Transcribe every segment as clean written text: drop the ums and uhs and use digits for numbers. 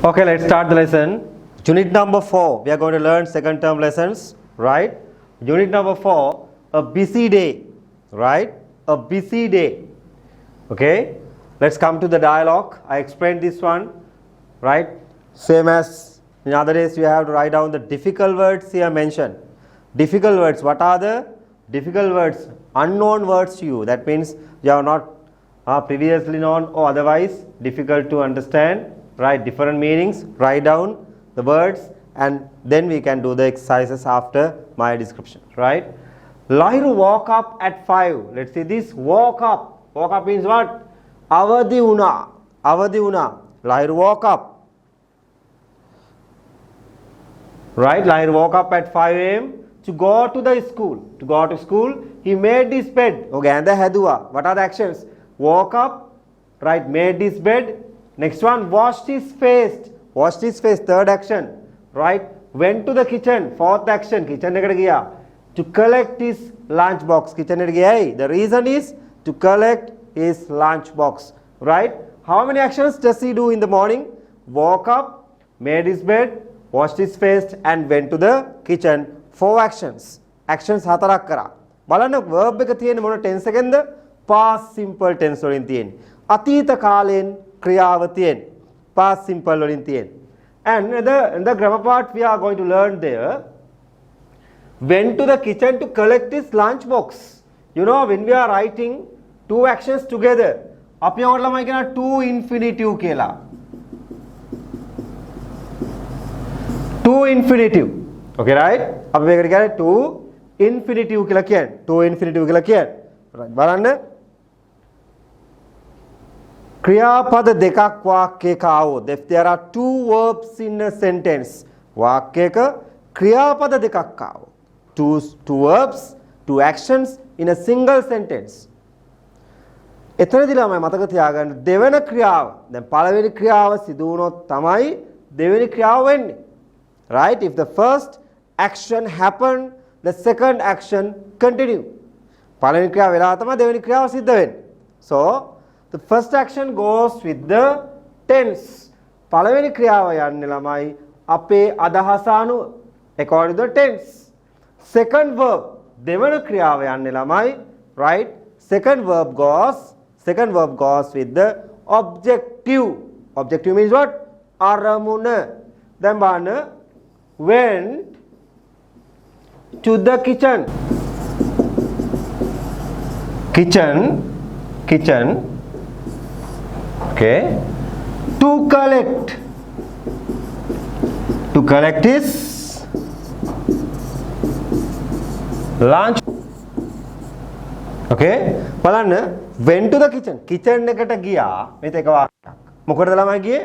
Okay, let's start the lesson. Unit number 4. We are going to learn second term lessons, right? Unit number 4, a busy day, right? A busy day. Okay, let's come to the dialogue. I explained this one, right? Same as in other days, you have to write down the difficult words here mentioned. Difficult words, what are the difficult words? Unknown words to you. That means you have not previously known or otherwise difficult to understand. Write different meanings, write down the words, and then we can do the exercises after my description, right? Lahiru woke up at 5. Let's see this. Woke up. Woke up means what? Avadi una. Avadi una. Lahiru woke up. Right? Lahiru woke up at 5 a.m. to go to the school. To go to school, he made his bed. Okay, and the hedua. What are the actions? Woke up, right? Made his bed. Next one, washed his face. Washed his face, third action, right? Went to the kitchen, fourth action, kitchen ekata giya. To collect his lunch box, kitchen ekata giya. The reason is to collect his lunch box, right? How many actions does he do in the morning? Woke up, made his bed, washed his face, and went to the kitchen. 4 actions. Actions hatarak kara. බලන්න verb එක තියෙන්නේ මොන tense එකෙන්ද? Past simple tense වලින් තියෙන්නේ. අතීත කාලෙන් ක්‍රියාව තියෙන්නේ. Past simple වලින් තියෙන්නේ. And in the grammar part we are going to learn there. Went to the kitchen to collect his lunch box. You know, when we are writing 2 actions together, අපි ඔයාලට ළමයි කියන to infinitive කියලා. To infinitive. Okay, right? අපි මේකට කියන්නේ to infinitive කියලා කියන්නේ. To infinitive කියලා කියන්නේ. Right. බලන්න. ක්‍රියාපද දෙකක් වාක්‍යයක આવොත්, if there are 2 verbs in a sentence, වාක්‍යයක ක්‍රියාපද දෙකක් આવොත්, two verbs, 2 actions in a single sentence. එතනදී ළමයි මතක තියාගන්න දෙවෙනි ක්‍රියාව, දැන් පළවෙනි ක්‍රියාව සිදු වුණොත් තමයි දෙවෙනි ක්‍රියාව වෙන්නේ. Right? If the first action happen, the second action continue. පළවෙනි ක්‍රියාව වෙලා තමයි දෙවෙනි ක්‍රියාව සිද්ධ වෙන්නේ. So the first action goes with the tense. පළවෙනි ක්‍රියාව යන්නේ ළමයි අපේ අදහස අනුව, according to the tense. Second verb, දෙවන ක්‍රියාව යන්නේ ළමයි, right? Second verb goes with the objective. Objective means what? අරමුණ. දැන් බලන්න, went to the kitchen. Kitchen. Okay, to collect his lunch. Okay, බලන්න, went to the kitchen එකට ගියා. මේක එක වාක්‍යයක්. මොකටද ළමයි ගියේ?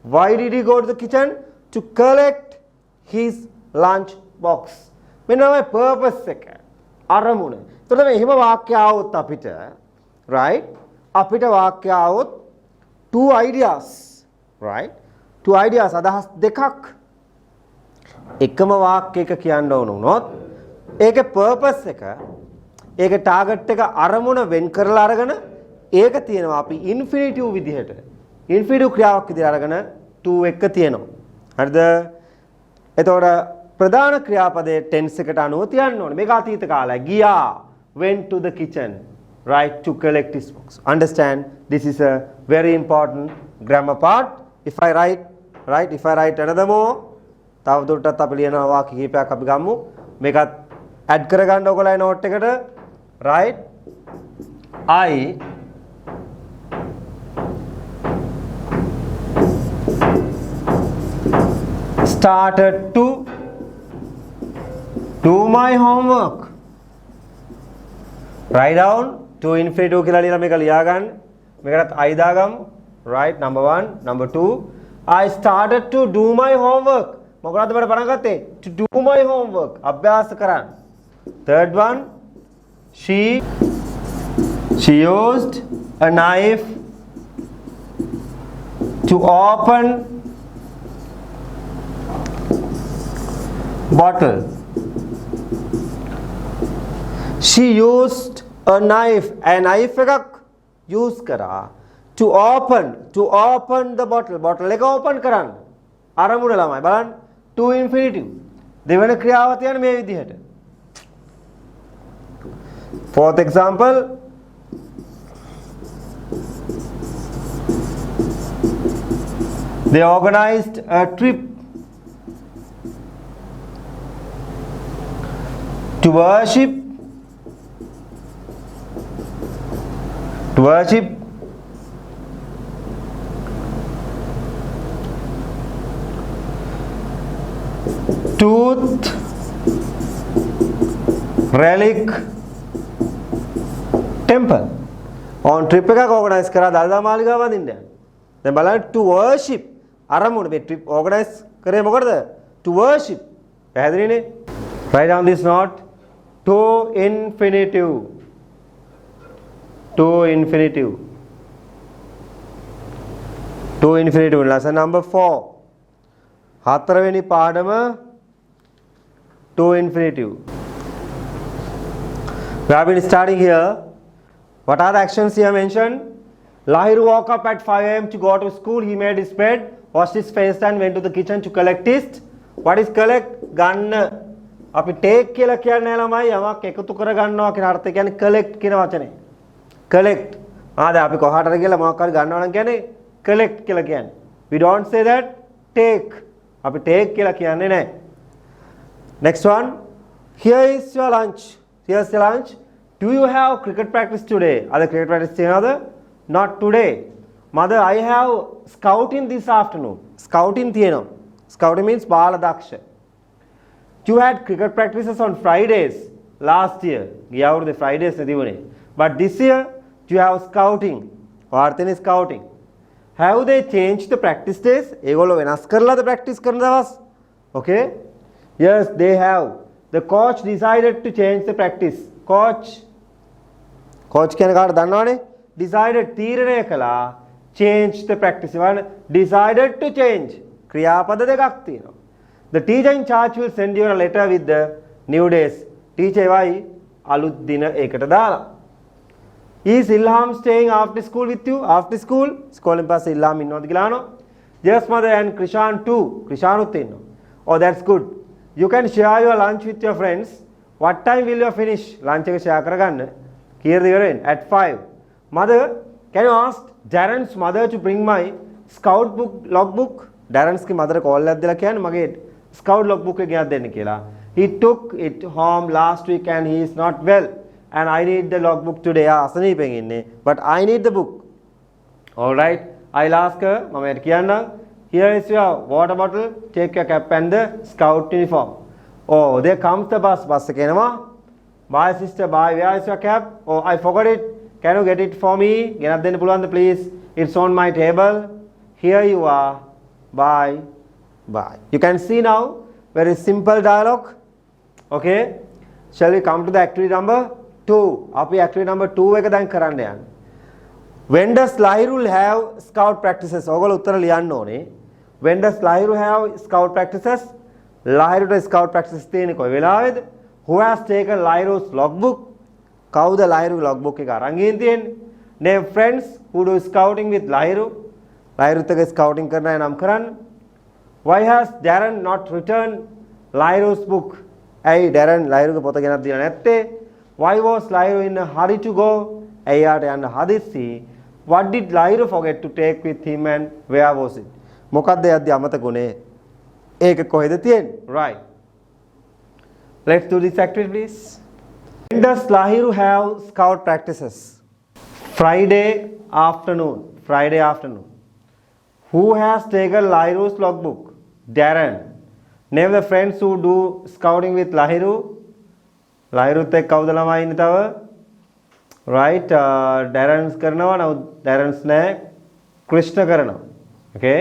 Why did he go to the kitchen? To collect his lunch box. මෙන්න තමයි purpose එක. අරමුණ. එතකොට මේ හිම වාක්‍ය આવොත් අපිට, right? අපිට වාක්‍ය આવොත් 2 ideas, right? 2 ideas, අදහස් දෙකක් එකම වාක්‍යයක කියන්න ඕන වුණොත් ඒකේ purpose එක, ඒකේ target එක අරමුණ වෙන් කරලා අරගෙන ඒක තියෙනවා අපි infinitive විදිහට. infinitive ක්‍රියාවක් විදිහට අරගෙන to එක තියෙනවා. හරිද? එතකොට ප්‍රධාන ක්‍රියාපදයේ tense එකට අනුව තියන්න ඕනේ. මේක අතීත කාලය. ගියා, went to the kitchen, right, to collect his books. Understand, this is a very important grammar part. If I write another more, තවදුරටත් අපි ලියන වාක්‍ය කිහිපයක් අපි ගමු. මේකත් add කරගන්න ඔයගොල්ලෝ note එකට, right? I started to do my homework. Write down to infinitive කියලා ලියලා මේක ලියා ගන්න. මේකටත් I දාගමු. Right, number 1, number 2. I started to do my homework. මොකක්ද මට පටන් ගත්තේ? To do my homework. අභ්‍යාස කරන්න. Third one, she used a knife to open bottle. She used a knife. A knife එකක් use කරා to open the bottle එක open කරන්න අරමුණ ළමයි බලන්න to infinitive දෙවන ක්‍රියාව තියන්නේ මේ විදිහට fourth example they organized a trip to worship tooth relic temple on trip එකක් organize කරා දළදා මාලිගාව වදින්න යන. දැන් බලන්න to worship අරමුණ මේ trip organize කරේ මොකටද? to worship. පැහැදිලිනේ? Write down this note to infinitive. To infinitive. To infinitive. Lesson number 4. හතරවෙනි පාඩම to infinitive. We have been starting here. What are the actions here mentioned? Lahiru woke up at 5 a.m. to go to school. He made his bed, washed his face and went to the kitchen to collect his. What is collect? ගන්න. අපි take කියලා කියන්නේ ළමයි යමක් එකතු කර ගන්නවා කියන අර්ථය කියන්නේ collect කියන වචනේ. collect. දැන් අපි කොහාටද කියලා මොකක් හරි ගන්නවා නම් කියන්නේ collect කියලා කියන්නේ. We don't say that take. අපි take කියලා කියන්නේ නැහැ. Next one. Here is your lunch. Here's your lunch. Do you have cricket practice today? අද cricket practice තියනවද? Not today. Mother, I have scouting this afternoon. Scouting තියෙනවා. Scouting means බාල දක්ෂ. You had cricket practices on Fridays last year. ගිය අවුරුද්දේ Fridays නෙදිවනේ. But this year you have scouting. වාර්තනේ scouting. Have they changed the practice days? ඒගොල්ලෝ වෙනස් කරලාද practice කරන දවස්? Okay? Yes, they have. The coach decided to change the practice. Coach කියන කාට දන්නවනේ? Decided තීරණය කළා change the practice. Decided to change. ක්‍රියාපද දෙකක් තියෙනවා. The teacher in charge will send you a letter with the new days. Teacher එවයි අලුත් දින ඒකට දාලා. Is Ilham staying after school with you? After school? ස්කෝලෙන් පස්සේ Ilham ඉන්නවද කියලා අහනවා. Yes, mother, and Krishan too. Krishanuත් ඉන්නවා. Oh, that's good. You can share your lunch with your friends. What time will you finish? Lunch එක share කරගන්න. කීයද ඉවර වෙන්නේ? At 5. Mother, can you ask Darren's mother to bring my scout book logbook? Darren's ගේ mother call එකක් දීලා කියන්නේ මගේ scout logbook එක ගෙනත් දෙන්න කියලා. He took it home last week and he is not well. And I need the logbook today. අසනීපෙන් ඉන්නේ. But I need the book. All right. I'll ask her. මම එයාට කියන්නම්. Here is your water bottle. Take your cap and the scout uniform. Oh, there comes the bus. Bus එක එනවා. Bye sister. Bye. Where is your cap? Oh, I forgot it. Can you get it for me? ගෙනත් දෙන්න පුළුවන්ද please? It's on my table. Here you are. Bye. Bye. You can see now very simple dialogue. Okay. Shall we come to the activity number 2? අපි activity number 2 එක දැන් කරන්න යන්නේ. When does Lahiru have scout practices? ඔයගොල්ලෝ උත්තර ලියන්න ඕනේ. When does Lahiru have scout practices? Lahiruට scout practices තියෙන්නේ කොයි වෙලාවේද? Who has taken Lahiru's logbook? කවුද Lahiru logbook එක අරන් ගිහින් තියෙන්නේ? Name friends who do scouting with Lahiru. Lahiruත් එක්ක scouting කරන අය නම් කරන්න. Why has Darren not returned Lahiru's book? ඇයි Darren Lahiruගේ පොත ගෙනත් දීලා නැත්තේ? Why was Lahiru in a hurry to go? ඇයි යාට යන්න හදිස්සි? What did Lahiru forget to take with him and where was it? මොකක්ද යද්දි අමතකුනේ? ඒක කොහෙද තියෙන්නේ? Right. Let's do this activity please. When does Lahiru have scout practices? Friday afternoon. Friday afternoon. Who has taken Lahiru's logbook? Darren. Name the friends who do scouting with Lahiru. Lahiruත් එක්ක කවුද ළමයි ඉන්නේ තව? Right. Darren's කරනවා. Now Darren's නෑ. Krishna කරනවා. Okay.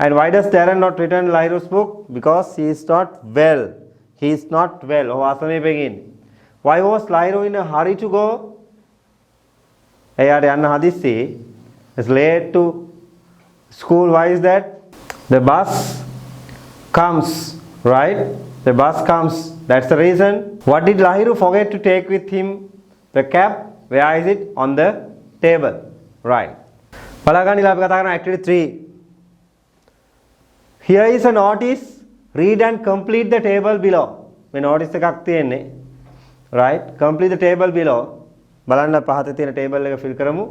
And why does Darren not return Lahiru's book? Because he is not well. He is not well. Oh, අසනීපෙකින් ඉන්නේ. Why was Lahiru in a hurry to go? එයාට යන්න හදිස්සි. It's late to school. Why is that? The bus comes, right? The bus comes. That's the reason. What did Lahiru forget to take with him? The cap. Where is it? On the table. Right. බලගන්න ඉලා අපි කතා කරන activity 3. Here is a notice. Read and complete the table below. මේ notice එකක් තියෙන්නේ. Right? Complete the table below. බලන්න පහත තියෙන table එක fill කරමු.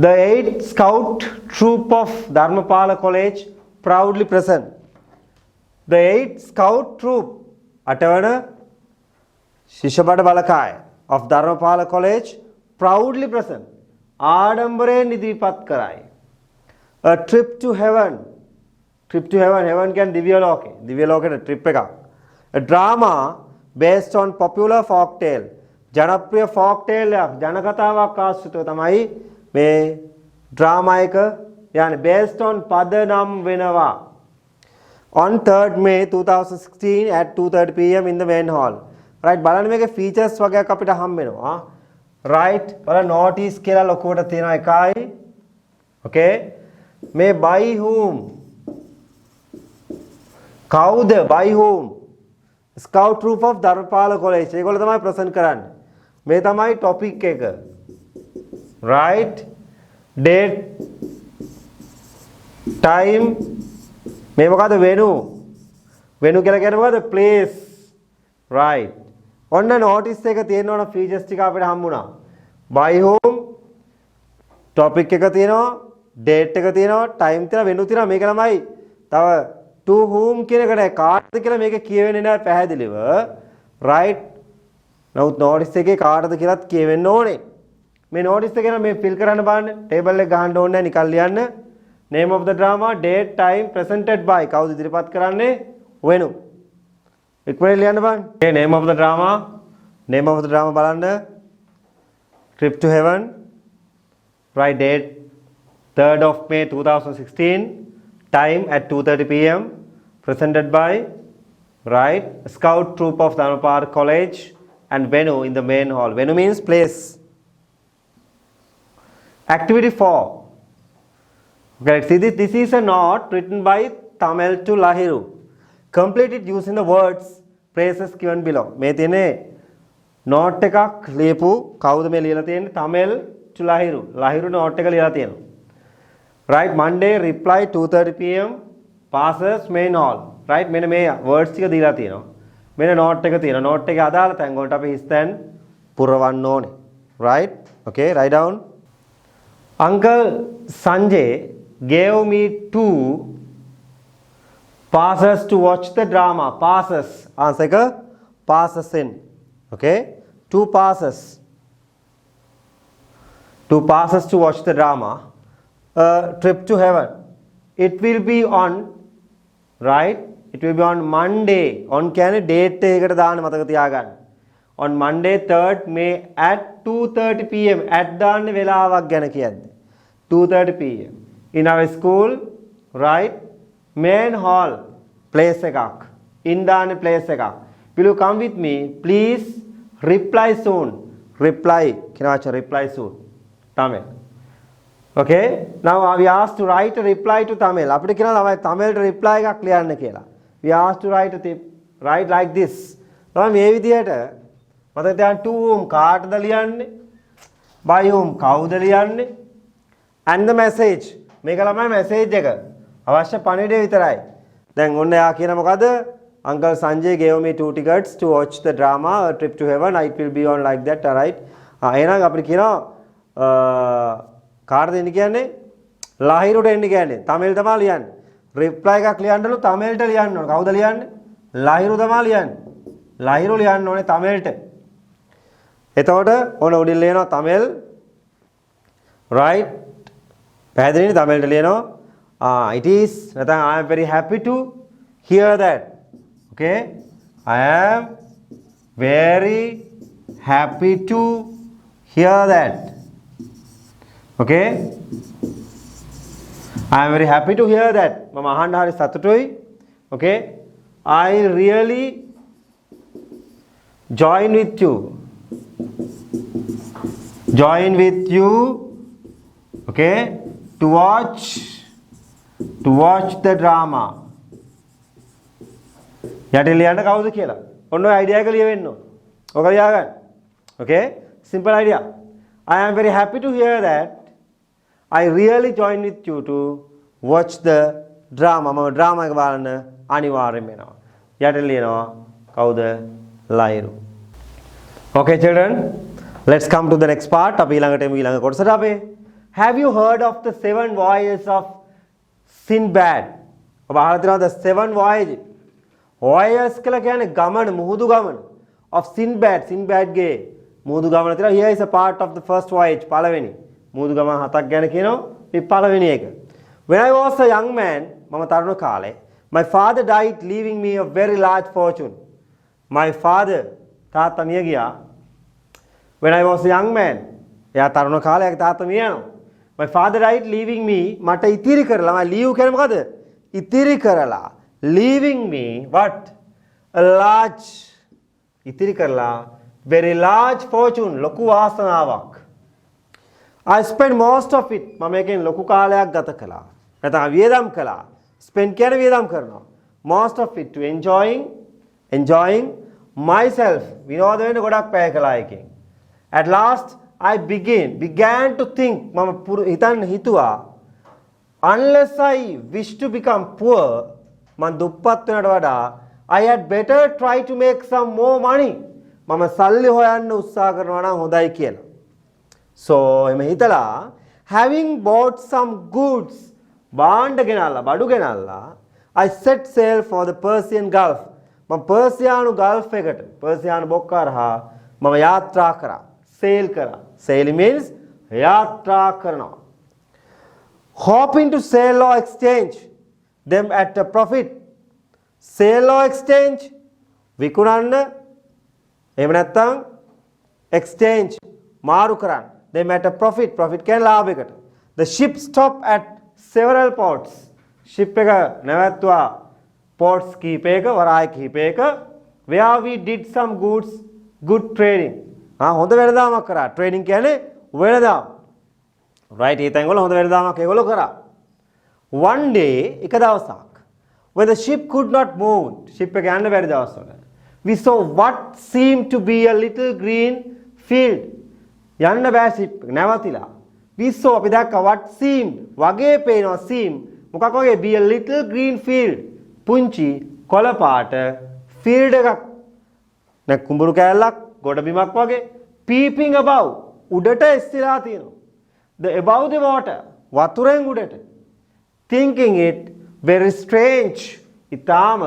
The 8th Scout Troop of Dharmapala College proudly present. The 8th Scout Troop අටවන ශිෂ්‍යබඩ බලකාය of Dharmapala College proudly present. ආඩම්බරයෙන් ඉදිරිපත් කරයි. A trip to heaven. Trip to heaven. Heaven කියන්නේ දිව්‍ය ලෝකේ. දිව්‍ය ලෝකෙට trip එකක්. A drama based on popular folk tale. ජනප්‍රිය folk tale එකක් ජනකතාවක් ආශ්‍රිතව තමයි මේ drama එක යන්නේ based on පද නම් වෙනවා. On 3rd May 2016 at 2:30 PM in the main hall. Right බලන්න මේකේ features වගේක් අපිට හම්බ වෙනවා. Right බලන්න notice කියලා ලොකුවට තියෙනවා එකයි. Okay මේ by whom කවුද by whom Scout Troop of Dharmapala College ඒගොල්ලෝ තමයි present කරන්නේ. මේ තමයි topic එක. Right date time මේ මොකද venue කියලා කියන්නේ මොකද place. Right ඔන්න notice එක තියෙනවන features ටික අපිට හම්බුණා. by whom topic එක තියෙනවා date එක තියෙනවා time තියෙනවා venue තියෙනවා මේක ළමයි තව to whom කියන එකට කාටද කියලා මේක කියවෙන්නේ නැහැ පැහැදිලිව. right නමුත් notice එකේ කාටද කියලාත් කියවෙන්න ඕනේ. මේ notice එක නම් මේ fill කරන්න බලන්න table එක ගහන්න ඕනේ නැහැ නිකන් ලියන්න. name of the drama date time presented by කවුද ඉදිරිපත් කරන්නේ venue. ඉක්මනින් ලියන්න බලන්න. okay name of the drama බලන්න trip to heaven. right date 3rd of May 2016 time at 2:30 PM presented by right Scout Troop of Dharmapala College and venue in the main hall. Venue means place. Activity 4. Okay, see this is a note written by Tamil to Lahiru. Complete it using the words phrases given below. මේ තියෙන්නේ note එකක් ලියපු කවුද මේ ලියලා තියෙන්නේ Tamil to Lahiru. Lahiru note එක ලියලා තියෙනවා. Right Monday reply 2:30 PM passes main hall. Right මෙන්න මේ words ටික දීලා තියෙනවා. මෙන්න note එක තියෙනවා. note එකේ අදාළ තැන් වලට අපි හිස්තැන් පුරවන්න ඕනේ. Right? Okay, write down. Uncle Sanjay gave me 2 passes to watch the drama. Passes. Answer එක passes in. Okay? 2 passes. 2 passes to watch the drama. Trip to heaven. It will be on right. It will be on Monday. On කියන්නේ date එකකට දාන්න මතක තියාගන්න. On Monday 3rd May at 2:30 PM. at දාන්න වෙලාවක් ගැන කියන්නේ. 2:30 PM. In our school, right? Main hall. Place එකක්. In දාන්න place එකක්. Will you come with me? Please reply soon. Reply. කියන වචන reply soon. Tamil. Okay, now we asked to write a reply to Tamil. අපිට කියනවා ළමයි Tamil reply එකක් ලියන්න කියලා. We asked to write like this. ළමයි මේ විදිහට මතක තියාගන්න to whom කාටද ලියන්නේ? by whom කවුද ලියන්නේ? and the message. මේක ළමයි message එක. අවශ්‍ය පණිවිඩය විතරයි. දැන් ඔන්න එයා කියන මොකද? Uncle Sanjay gave me 2 tickets to watch the drama A Trip to Heaven. It will be on like that, right? එහෙනම් අපිට කියනවා කාටද එන්නේ කියන්නේ ලහිරුට එන්නේ කියන්නේ තමිල් තමයි ලියන්නේ රිප්ලයි එකක් ලියන්නලු තමිල්ට ලියන්න ඕන කවුද ලියන්නේ ලහිරු තමයි ලියන්නේ ලහිරු ලියන්න ඕනේ තමිල්ට එතකොට ඕන උඩින් ලියනවා තමිල් right පැහැදිලිනේ තමිල්ට ලියනවා it is නැත්නම් I am very happy to hear that okay I am very happy to hear that okay I am very happy to hear that මම අහන්න හරි සතුටුයි okay I really join with you okay to watch the drama යටින් ලියන්න කවුද කියලා ඔන්න ඔය අයිඩියා එක ලියවෙන්න ඕන ඔක ලියා ගන්න okay simple idea I am very happy to hear that I really join with you to watch the drama. මම drama එක බලන්න අනිවාර්යෙන් වෙනවා. යට ලියනවා කවුද? ලයිරු. Okay children, let's come to the next part. අපි ඊළඟට එමු ඊළඟ කොටසට අපේ. Have you heard of the 7 voyages of Sinbad? ඔබ අහලා තියෙනවද 7 voyages? Voyages කියලා කියන්නේ ගමන, මුහුදු ගමන. Of Sinbad, Sinbad ගේ මුහුදු ගමන තියෙනවා. Here is a part of the first voyage. පළවෙනි මුහුදු ගමන 7ක් ගැන කියනවා. මේ පළවෙනි එක. When I was a young man, මම තරුණ කාලේ, my father died leaving me a very large fortune. My father, තාත්තා මිය ගියා. When I was a young man, එයා තරුණ කාලේ යාගේ තාත්තා මිය යනවා. My father died leaving me, මට ඉතිරි කරලා, මම leave කියන්නේ මොකද? ඉතිරි කරලා. Leaving me what? A large, ඉතිරි කරලා very large fortune, ලොකු වාසනාවක්. I spent most of it, මම එකෙන් ලොකු කාලයක් ගත කළා. නැත්නම් වියදම් කළා. Spend කියන්නේ වියදම් කරනවා. Most of it to enjoying myself. විනෝද වෙන්න ගොඩක් පැය කළා එකෙන්. At last I began to think, මම හිතන්න හිතුවා, unless I wish to become poor, මම දුප්පත් වෙනට වඩා I had better try to make some more money. මම සල්ලි හොයන්න උත්සාහ කරනවා නම් හොඳයි කියලා. So එමෙ හිතලා having bought some goods, බාණ්ඩ ගෙනල්ලා, බඩු ගෙනල්ලා, I set sail for the Persian Gulf. මම පර්සියානු ගල්ෆ් එකට, පර්සියානු බොක්ක හරහා මම යාත්‍රා කරා. sail කරා. sail means යාත්‍රා කරනවා. hoping to sell or exchange them at a profit. sell or exchange විකුණන්න, එහෙම නැත්නම් exchange මාරු කරන්න. them at a profit. profit කියන්නේ ලාභයකට. the ship stopped at several ports. ship එක නැවැත්තුවා ports කීපයක, වරාය කීපයක, where we did some good trading. හොඳ වෙළඳාමක් කරා. trading කියන්නේ වෙළඳාම. right, ඒ තැන්වල හොඳ වෙළඳාමක් ඒගොල්ලෝ කරා. one day, එක දවසක්, when the ship could not move, ship එක යන්න බැරි දවස්වල, we saw what seemed to be a little green field. යන්න බෑ ship එක නැවතිලා. we saw, අපි දැක්කා what seemed, වගේ පේනවා, seem මොකක් වගේ? be a little green field, පුංචි කොළ පාට field එකක්. නැ කුඹුරු කෑල්ලක්, ගොඩබිමක් වගේ. peeping above, උඩට එස්සිලා තියෙනවා. the above the water, වතුරෙන් උඩට. thinking it very strange, ඊටාම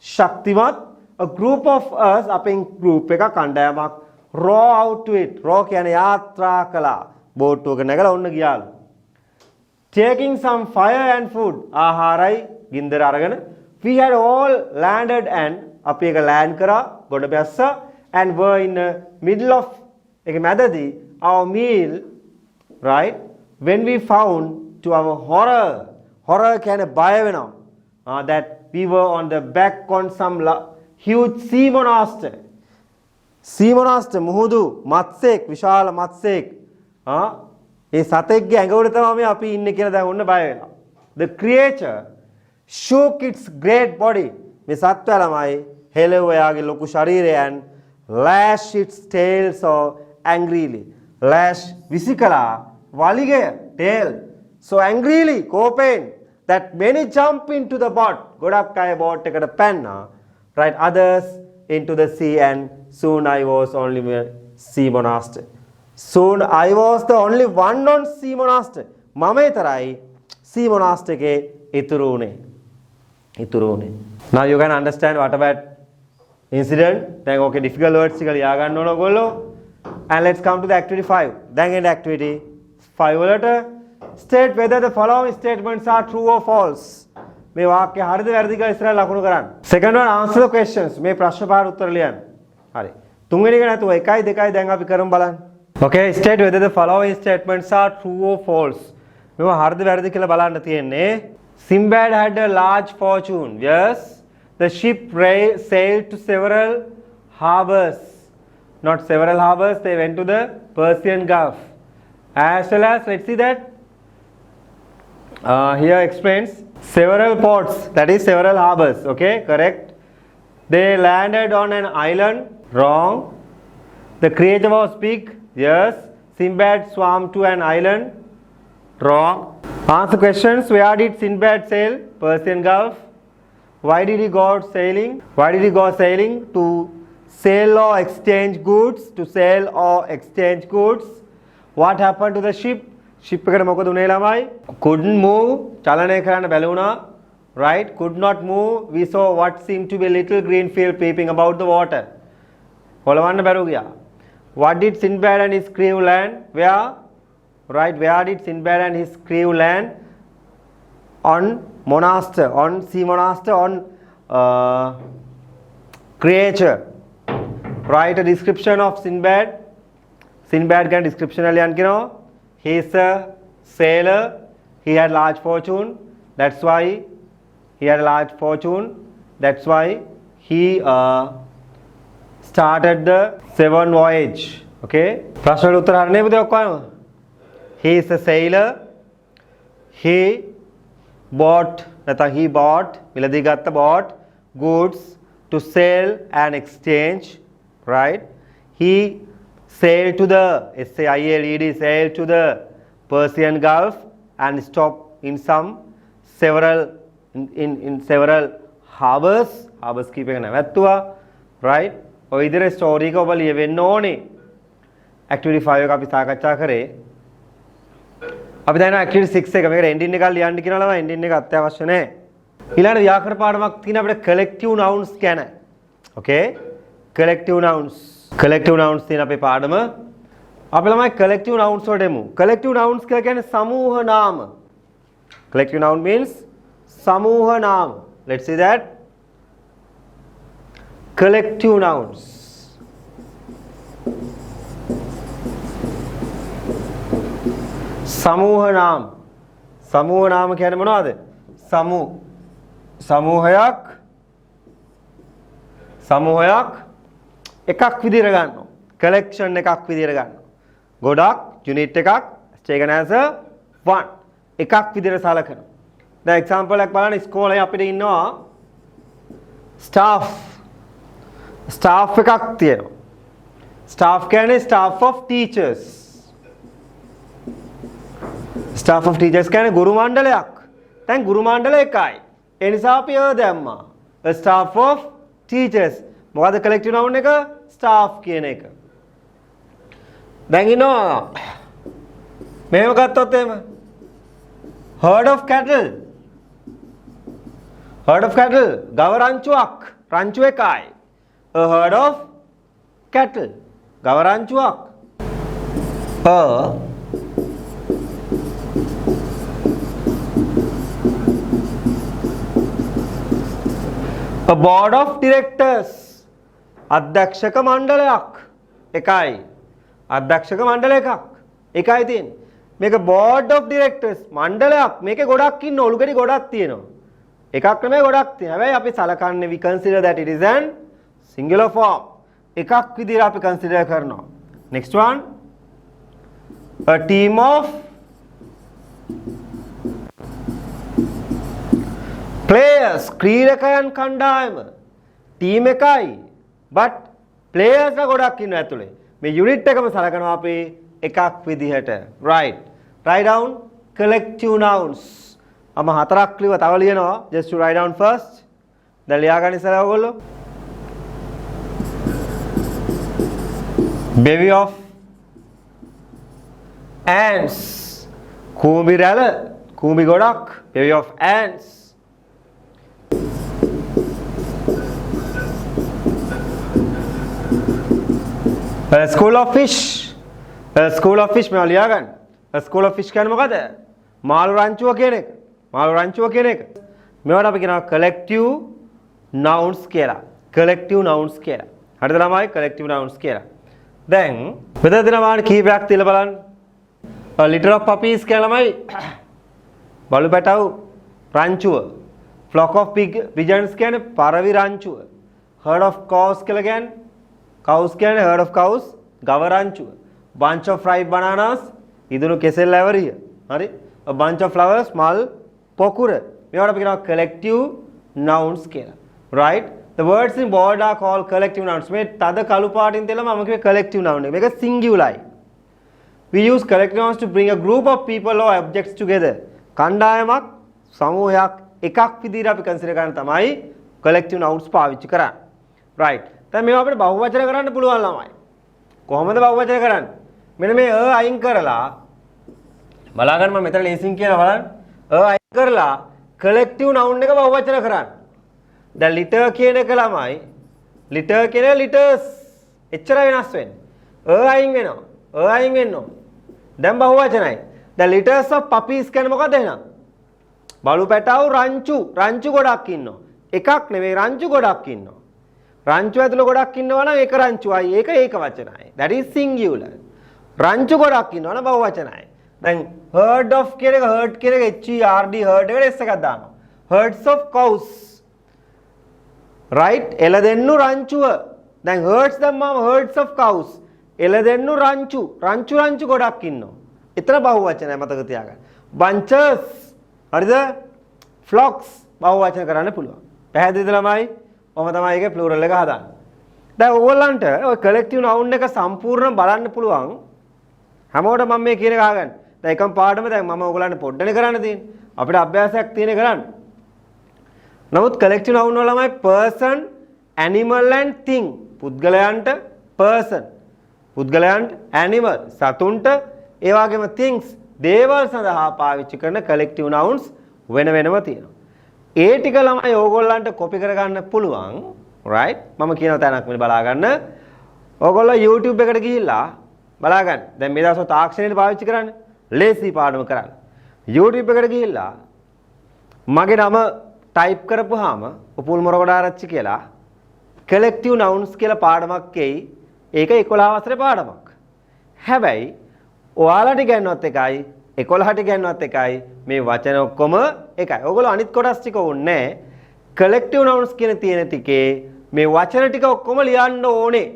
ශක්තිමත්. a group of us, අපෙන් group එකක්, කණ්ඩායමක්, row out to it. row කියන්නේ යාත්‍රා කළා. බෝට්ටුවක නැගලා ඔන්න ගියාලු. taking some fire and food, ආහාරයි ගින්දර අරගෙන. we had all landed and, අපි එක land කරා, ගොඩ බැස්සා, and were in the middle of, එක මැදදී our meal, right, when we found to our horror කියන්නේ බය වෙනවා, that we were on the back on some huge sea monster. sea monster මුහුදු මත්ස්‍යෙක්, විශාල මත්ස්‍යෙක්. ඒ සතෙක්ගේ ඇඟ උඩ තමයි අපි ඉන්නේ කියලා දැන් ඔන්න බය වෙනවා. the creature shook its great body. මේ සත්වයා ළමයි හෙළුව යාගේ ලොකු ශරීරයන්, lash its tail so angrily. lash විසිකලා, වලිගය tail so angrily, කෝපෙන්, that many jump into the boat. ගොඩක් අය බෝට් එකට පැන්නා. right, others into the sea, and soon I was only sea monster. soon I was the only one on sea monster. මම විතරයි sea monster එකේ ඉතුරු උනේ. now you can understand what about incident. දැන් ඕකේ difficult words ටික ලියා ගන්න ඕන ඔයගොල්ලෝ. and let's come to the activity 5. දැන් එන්නේ activity 5 වලට. state whether the following statements are true or false. මේ වාක්‍ය හරිද වැරදිද කියලා ඉස්සරහ ලකුණු කරන්න. second one, answer the questions. මේ ප්‍රශ්න පාර උත්තර ලියන්න. හරි. තුන්වෙනි එක නැතුව 1 2 දැන් අපි කරමු බලන්න. okay, state whether the following statements are true or false. මේවා හරිද වැරදිද කියලා බලන්න තියෙන්නේ. Sinbad had a large fortune. Yes. The ship sailed to several harbors. Not several harbors, they went to the Persian Gulf. As well as, let's see that. Here explains several ports, that is several harbors. Okay, correct. They landed on an island. Wrong. The creature was big. Yes. Sinbad swam to an island. Wrong. Answer questions. Where did Sinbad sail? Persian Gulf. Why did he go sailing? Why did he go sailing? To sell or exchange goods. To sell or exchange goods. What happened to the ship? Ship එකට මොකද උනේ ළමයි? Couldn't move. චලනය කරන්න බැරි වුණා. Right? Could not move. We saw what seemed to be a little green field peeping about the water. කොළවන්න බැරුව ගියා. What did Sinbad and his crew land? Where? Right? Where did Sinbad and his crew land? On Monastir. On Sea Monastir. On Creature. Write a description of Sinbad. Sinbad ගැන description එක ලියන්න කියනවා. He is a sailor. He had large fortune. That's why he had a large fortune. That's why he started the 7 voyage. Okay? ප්‍රශ්නෙට උත්තර හරිනේ පුතේ ඔක්කොම. He is a sailor. He bought මිලදී ගත්ත bought goods to sell and exchange. Right? He sailed to the sailed to the Persian Gulf and stopped in several harbors කීප එක නැවැත්තුවා. Right? ඔය විදිහට ස්ටෝරි එක ඔබ ලියවෙන්න ඕනේ. activity 5 එක අපි සාකච්ඡා කරේ. අපි දැන් activity 6 එක මේකට ending එකක් ලියන්න කියනවා ළමයි. ending එක අත්‍යවශ්‍ය නැහැ. ඊළඟ ව්‍යාකරණ පාඩමක් තියෙන අපිට collective nouns ගැන. okay? collective nouns තියෙන අපේ පාඩම. අපි ළමයි collective nouns වලට එමු. collective nouns කියලා කියන්නේ සමූහ නාම. collective noun means සමූහ නාම. let's see that. collective nouns. සමූහ නාම. සමූහ නාම කියන්නේ මොනවද? සමූහයක් එකක් විදිහට ගන්නවා. collection එකක් විදිහට ගන්නවා. ගොඩක් unit එකක් taken as a one එකක් විදිහට සලකනවා. දැන් example එකක් බලන්න ඉස්කෝලේ අපිට ඉන්නවා staff එකක් තියෙනවා. staff කියන්නේ staff of teachers. staff of teachers කියන්නේ ගුරු මණ්ඩලයක්. දැන් ගුරු මණ්ඩල එකයි. ඒ නිසා අපි ඔය දැම්මා. a staff of teachers. මොකද collective noun එක? staff කියන එක. දැන් ඉන්නවා මේව ගත්තොත් එහෙම herd of cattle ගව රංචුවක්. රංචු එකයි. a herd of cattle ගව රංචුවක්. a board of directors අධ්‍යක්ෂක මණ්ඩලයක් එකයි. අධ්‍යක්ෂක මණ්ඩල එකක් එකයි තියෙන්නේ. මේක board of directors මණ්ඩලයක්. මේකේ ගොඩක් ඉන්න ඔලුකඩි ගොඩක් තියෙනවා. එකක් නෙමෙයි ගොඩක් තියෙනවා. හැබැයි අපි සලකන්නේ we consider that it is an singular form. එකක් විදිහට අපි consider කරනවා. next one, a team of players ක්‍රීඩකයන් කණ්ඩායම. team එකයි but players ගොඩක් ඉන්නවා ඇතුලේ. මේ unit එකම සලකනවා අපි එකක් විදිහට. right? write down collective nouns. අම හතරක් ලියව තව ලියනවා. just to write down first. දැන් ලියා ගන්න ඉස්සරහ ඔයගොල්ලෝ. bevy of ants. කූඹි රැළ. කූඹි ගොඩක්. bevy of ants. a school of fish. a school of fish මේවා ලියා ගන්න. a school of fish කියන්නේ මොකද? මාළු රංචුව කියන එක. මාළු රංචුව කියන එක. මේවට අපි කියනවා collective nouns කියලා. collective nouns කියලා. හරිද ළමයි? collective nouns කියලා. දැන් මෙතන දෙන වාණ කීපයක් තියලා බලන්න. a litter of puppies කියලා ළමයි බලු පැටව් රංචුව. flock of pigeons කියන්නේ පරවි රංචුව. herd of cows කියලා කියන්නේ cows කියන්නේ herd of cows ගව රංචුව. bunch of ripe bananas ඉදුණු කෙසෙල් ඇවරිය. හරි? a bunch of flowers මල් පොකුර. මේවට අපි කියනවා collective nouns කියලා. right? the words in bold are called collective nouns. මේ තද කළු පාටින් තෙලම මම කිව්වේ collective noun එක. මේක singularයි. We use collective nouns to bring a group of people or objects together. කණ්ඩායමක් සමූහයක් එකක් විදිහට අපි කන්සිඩර් කරන තමයි collective nouns පාවිච්චි කරන්නේ. right. දැන් මේවා අපිට බහුවචන කරන්න පුළුවන් ළමයි. කොහොමද බහුවචන කරන්නේ? මෙන්න මේ අයින් කරලා බලාගන්න මම මෙතන ලේසින් කියලා බලන්න. අයින් කරලා collective noun එක බහුවචන කරන්න. දැන් litter කියන එක ළමයි litter කියන litters එච්චර වෙනස් වෙන්නේ. අයින් වෙනවා. අයින් වෙනවා. දැන් බහුවචනයි. දැන් litters of puppies කියන්නේ මොකද එහෙනම්? බලු පැටවු රංචු ගොඩක් ඉන්නවා. එකක් නෙවෙයි රංචු ගොඩක් ඉන්නවා. රංචු ඇතුළේ ගොඩක් ඉන්නවා නම් ඒක රංචුයි. ඒක වචනයි. that is singular. රංචු ගොඩක් ඉන්නවා නම් බහුවචනයි. දැන් herd of කියන එක herd කියන එක HERD herd එකට s එකක් දානවා. herds of cows. right? එළදෙන්නු රංචුව. දැන් herds දැම්මම herds of cows. එළදෙන්නු රංචු ගොඩක් ඉන්නවා. එතන බහුවචනයි මතක තියාගන්න. bunches හරිද? flocks බහුවචන කරන්න පුළුවන්. පැහැදිලිද ළමයි? ඔහම තමයි ඒකේ plural එක හදාන්නේ. දැන් ඕගොල්ලන්ට ඔය collective noun එක සම්පූර්ණ බලන්න පුළුවන්. හැමෝටම මම මේ කියන එක අහගන්න. දැන් එකම පාඩම දැන් මම ඕගොල්ලන්ට පොඩ්ඩනේ කරන්න තියෙන්නේ. අපිට අභ්‍යාසයක් තියෙන කරන්න. නමුත් collective noun වල ළමයි person, animal and thing. පුද්ගලයන්ට person, පුද්ගලයන්ට animal, සතුන්ට ඒ වගේම things දේවල් සඳහා පාවිච්චි කරන collective nouns වෙනම තියෙනවා. ඒ ටික ළමයි ඕගොල්ලන්ට කොපි කරගන්න පුළුවන්. right? මම කියන තැනක් මෙන්න බලා ගන්න. ඕගොල්ලෝ YouTube එකට ගිහිල්ලා බලා ගන්න. දැන් මේ දවස්වල තාක්ෂණයට පාවිච්චි කරන්නේ. ලේසි පාඩම කරන්න. YouTube එකට ගිහිල්ලා මගේ නම ටයිප් කරපුවාම උපුල් මොරගොඩාරච්චි කියලා collective nouns කියලා පාඩමක් එයි. ඒක 11 වසරේ පාඩමක්. හැබැයි ඔයාලට ඉගෙනනවත් එකයි 11ට ඉගෙනනවත් එකයි මේ වචන ඔක්කොම එකයි. ඕගොල්ලෝ අනිත් කොටස් ටික ඕනේ collective nouns කියන තියෙන ටිකේ මේ වචන ටික ඔක්කොම ලියන්න ඕනේ.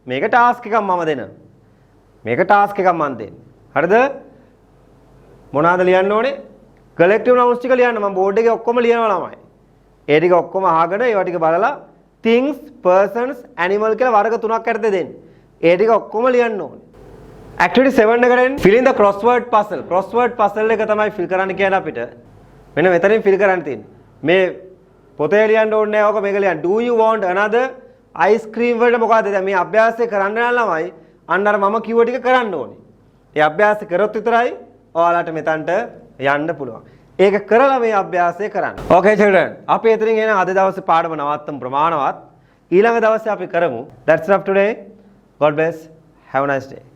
මේක ටාස්ක් එකක් මම දෙනවා. මේක ටාස්ක් එකක් මම දෙන්නේ. හරිද? මොනවාද ලියන්න ඕනේ? collective nouns ටික ලියන්න මම බෝඩ් එකේ ඔක්කොම ලියනවා ළමයි. ඒ ටික ඔක්කොම අහගෙන ඒවා ටික බලලා things, persons, animal කියලා වර්ග තුනක් යටතේ දෙන්න. ඒ ටික ඔක්කොම ලියන්න ඕනේ. Activity 7 එකට fill in the crossword puzzle. Crossword puzzle එක තමයි fill කරන්න කියන්නේ අපිට. මෙන්න මෙතනින් fill කරන්න තියෙන්නේ. මේ පොතේ ලියන්න ඕනේ නැහැ. ඔක මේක ලියන්න. Do you want another ice cream වලට මොකද දැන් මේ අභ්‍යාසය කරන්න යන ළමයි අන්න අර මම කිව්ව ටික කරන්න ඕනේ. ඒ අභ්‍යාසය කරොත් විතරයි ඔයාලට මෙතනට යන්න පුළුවන්. ඒක කරලා මේ අභ්‍යාසය කරන්න. Okay children. අපි එතනින් එන අද දවසේ පාඩම නවත්තමු ප්‍රමාණවත්. ඊළඟ දවසේ අපි කරමු. That's enough today. God bless. Have a nice day.